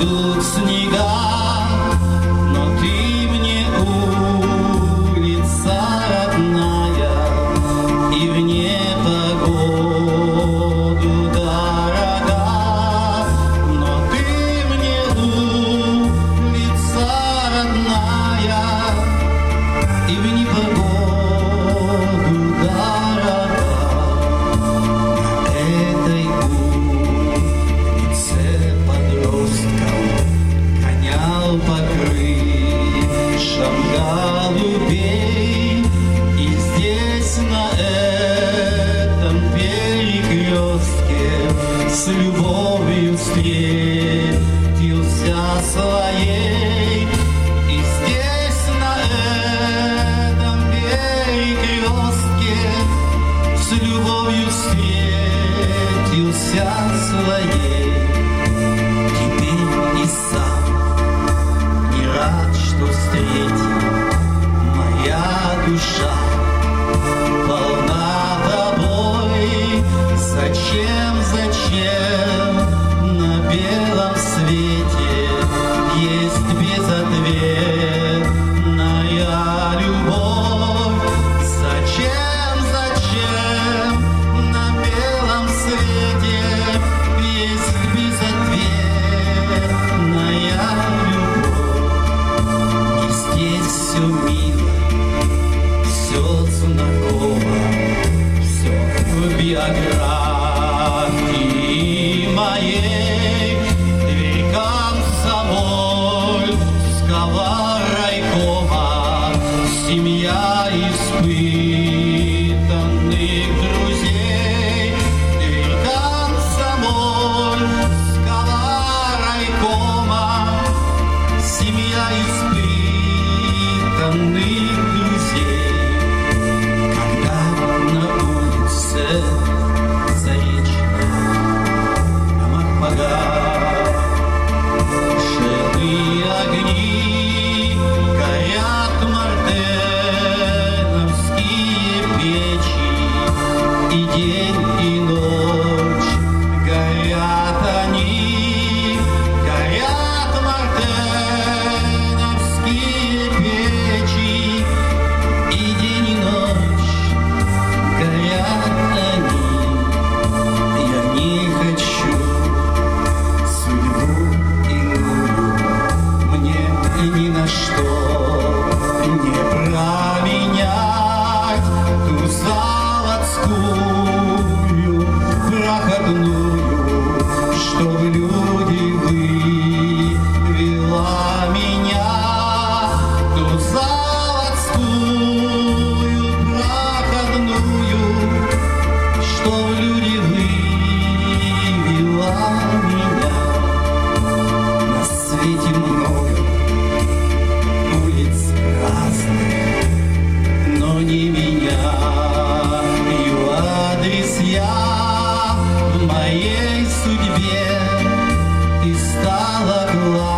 идут снега, но ты мне улица родная, и в непогоду дорога, но ты мне улица родная, и в непогоду дорога. На этой улице подростком гонял по крышам голубей, и здесь на этом перекрестке с любовью встретился своей. И здесь на этом перекрестке с любовью встретился своей. Теперь и сам не рад, что встретил, моя душа полна тобой. Зачем на белом свете есть безответная любовь? Зачем на белом свете есть безответная любовь? И здесь все мило, все знакомо, все в биографии моей. Дверь комсомольского райкома, семья испытанных друзей. Дверь комсомольского райкома, семья испытанных друзей. Когда на улице Заречной домах погашены огни, горят мартеновские печи, и день, и ночь горят они. Горят мартеновские печи, и день, и ночь горят они. Я не хочу судьбу иную, мне ни на что не променять ту заводскую проходную, что в люди вывела меня. Ту заводскую проходную, что в люди вывела меня. На свете много улиц разных, но не меняю адрес я. В моей судьбе ты стала главной.